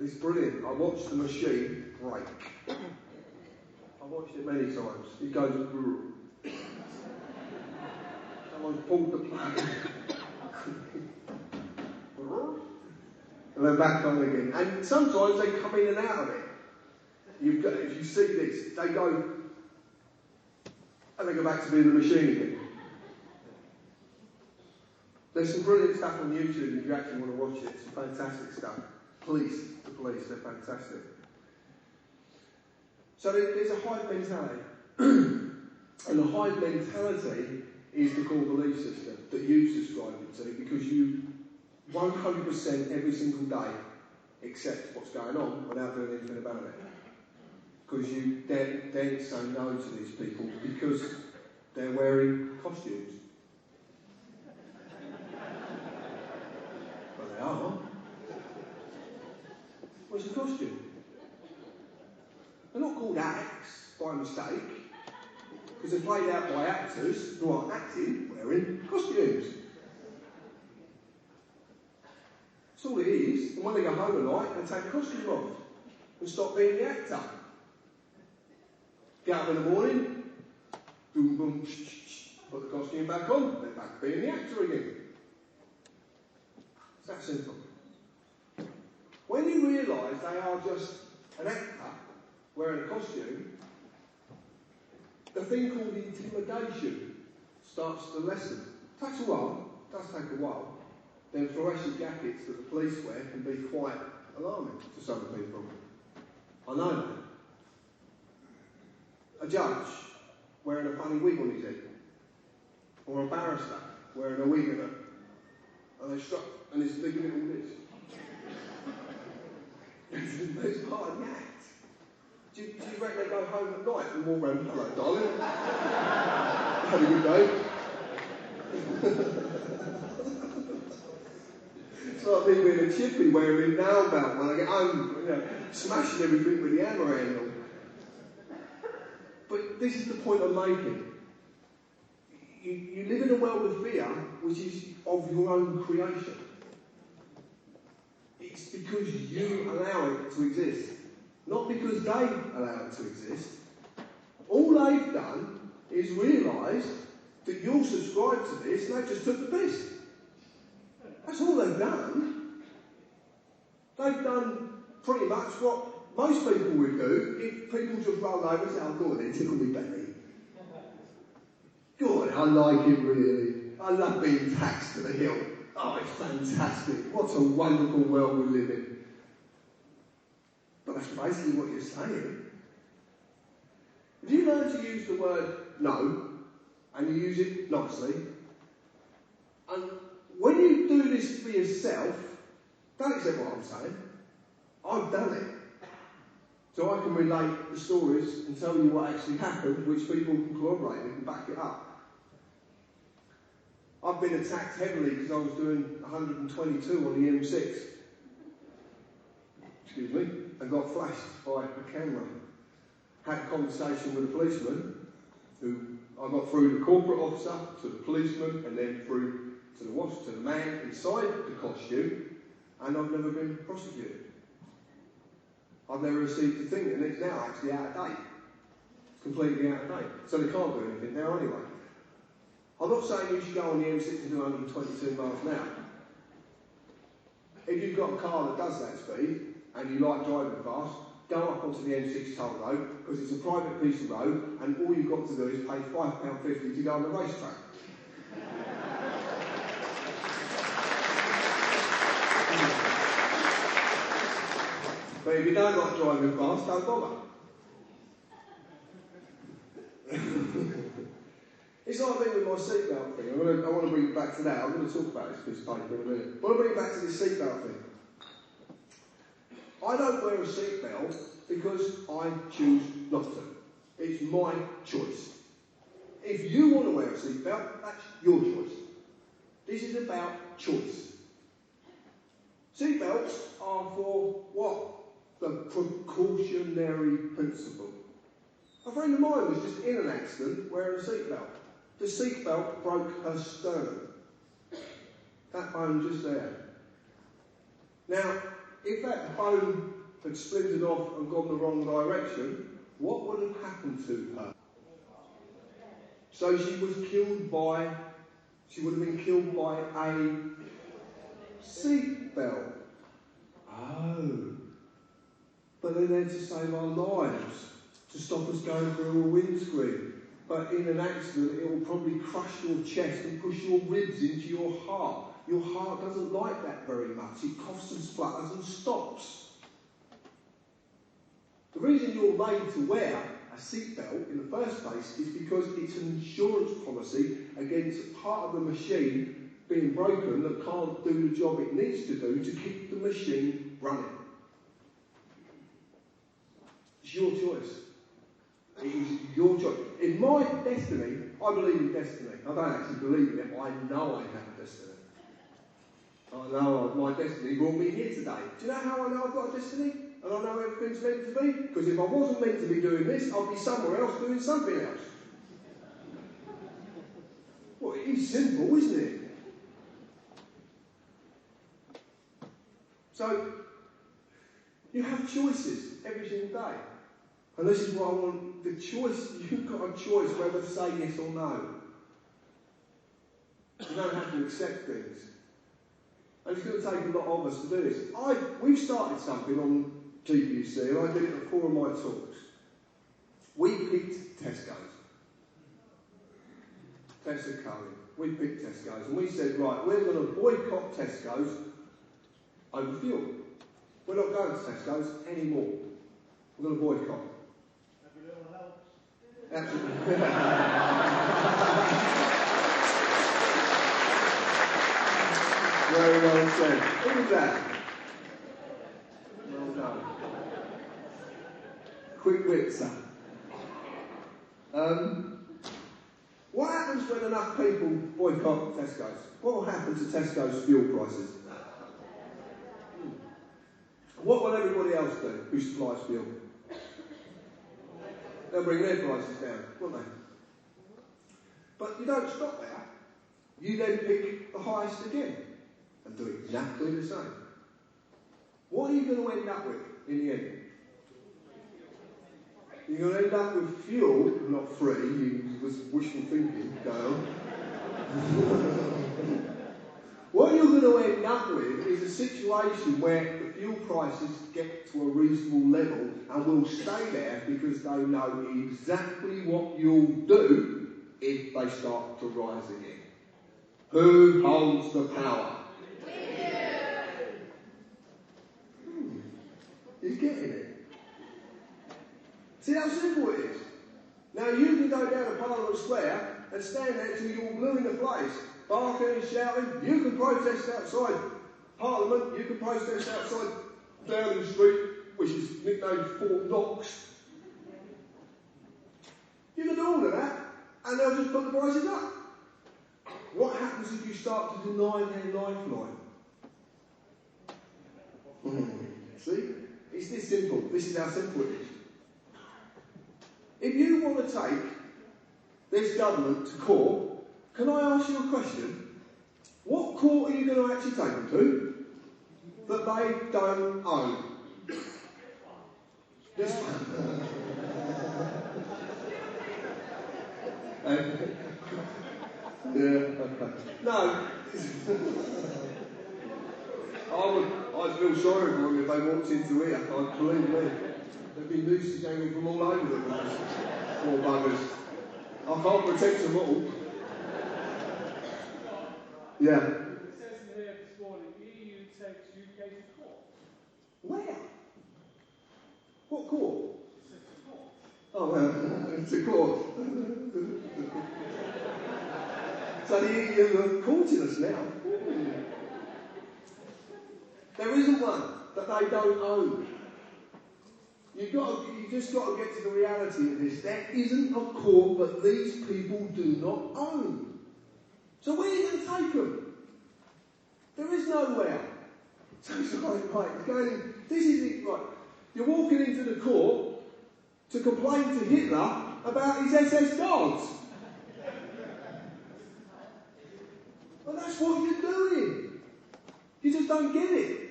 It's brilliant. I watched the machine break. I've watched it many times. It goes, someone's pulled the plug. And then back on again. And sometimes they come in and out of it. If you see this, they go, and they go back to being the machine again. There's some brilliant stuff on YouTube if you actually want to watch it. Some fantastic stuff. The police, they're fantastic. So there's a hive mentality. And the hive mentality is the core belief system that you subscribe to because you 100% every single day accept what's going on without doing anything about it. Because you then say no to these people because they're wearing costumes. But they are. What's a costume? They're not called acts by mistake, because they're played out by actors who are acting wearing costumes. That's all it is. And when they go home at night, they take the costume off and stop being the actor. Get up in the morning, boom, boom, put the costume back on, they're back being the actor again. It's that simple. When you realise they are just an actor wearing a costume, the thing called intimidation starts to lessen. It takes a while, it does take a while. Then fluorescent jackets that the police wear can be quite alarming to some people. I know that. A judge wearing a funny wig on his head, or a barrister wearing a wig and he's looking at all this. It's part of the act. Do you reckon they go home at night and walk around, hello darling, had a good day? It's like me being a chippy wearing a nail belt when I get home, smashing everything with the hammer handle. But this is the point I'm making. You live in a world of fear which is of your own creation. It's because you allow it to exist, not because they allow it to exist. All they've done is realise that you'll subscribe to this and they just took the piss. That's all they've done. They've done pretty much what most people would do if people just roll over and say, oh, go on then, tickle me belly. God, I like it really. I love being taxed to the hill. Oh, it's fantastic. What a wonderful world we live in. But that's basically what you're saying. If you learn to use the word no, and you use it nicely, and when you do this for yourself, don't accept what I'm saying. I've done it. So I can relate the stories and tell you what actually happened, which people can corroborate and can back it up. I've been attacked heavily because I was doing 122 on the M6. Excuse me. And got flashed by a camera. Had a conversation with a policeman who I got through the corporate officer to the policeman and then through to the man inside the costume, and I've never been prosecuted. I've never received a thing, and it's now actually out of date. It's completely out of date. So they can't do anything now anyway. I'm not saying you should go on the M6 and do 122 miles an hour. If you've got a car that does that speed, and you like driving fast, go up onto the M6 toll road, because it's a private piece of road, and all you've got to do is pay £5.50 to go on the racetrack. But if you don't like driving fast, don't bother. It's like me with my seatbelt thing. I want to bring it back to that. I'm going to talk about this piece of paper in a minute. I want to bring it back to this seatbelt thing. I don't wear a seatbelt because I choose not to. It's my choice. If you want to wear a seatbelt, that's your choice. This is about choice. Seatbelts are for what? The precautionary principle. A friend of mine was just in an accident wearing a seatbelt. The seatbelt broke her sternum. That bone just there. Now, if that bone had splintered off and gone the wrong direction, what would have happened to her? So she would have been killed by a seat belt. Oh. But they're there to save our lives, to stop us going through a windscreen. But in an accident, it will probably crush your chest and push your ribs into your heart. Your heart doesn't like that very much. It coughs and splutters and stops. The reason you're made to wear a seatbelt in the first place is because it's an insurance policy against part of the machine being broken that can't do the job it needs to do to keep the machine running. It's your choice. It is your choice. In my destiny, I believe in destiny. I don't actually believe in it, but I know I have a destiny. I know my destiny brought me here today. Do you know how I know I've got a destiny? And I know everything's meant to be? Because if I wasn't meant to be doing this, I'd be somewhere else doing something else. Well, it is simple, isn't it? So, you have choices every single day. And this is what I want, the choice, you've got a choice whether to say yes or no. You don't have to accept things. And it's going to take a lot of us to do this. We've started something on GBC, and I did it at 4 of my talks. We picked Tesco's. Tesco. We picked Tesco's, and we said, right, we're going to boycott Tesco's over fuel. We're not going to Tesco's anymore. We're going to boycott. Every little helps. Absolutely. Very well said. Who was that? Well done. Quick wit, sir. What happens when enough people boycott Tesco's? What will happen to Tesco's fuel prices? What will everybody else do who supplies fuel? They'll bring their prices down, won't they? But you don't stop there. You then pick the highest again and do exactly the same. What are you going to end up with in the end? You're going to end up with fuel, not free, you was wishful thinking, Dale. What you're going to end up with is a situation where the fuel prices get to a reasonable level and will stay there because they know exactly what you'll do if they start to rise again. Who holds the power? You're getting it. See how simple it is? Now you can go down to Parliament Square and stand there till you're all blue in the face, barking and shouting. You can protest outside Parliament, you can protest outside Downing Street, which is nicknamed Fort Knox. You can do all of that, and they'll just put the prices up. What happens if you start to deny their lifeline? See? It's this simple. This is how simple it is. If you want to take this government to court, can I ask you a question? What court are you going to actually take them to that they don't own? This one. Yeah, okay. No. I'd feel sorry for them if they walked into here, believe me. There'd be nooses hanging from all over the place. Poor buggers. I can't protect them all. Yeah. It says in here this morning, the EU takes UK to court. Where? What court? It's a court. Oh, well, it's a court. So you're courting us now. There isn't one that they don't own. You just got to get to the reality of this. There isn't a court that these people do not own. So where are you going to take them? There is nowhere. So it's right, it's going, this is it, right. You're walking into the court to complain to Hitler about his SS guards. Well, that's what you're doing. You just don't get it.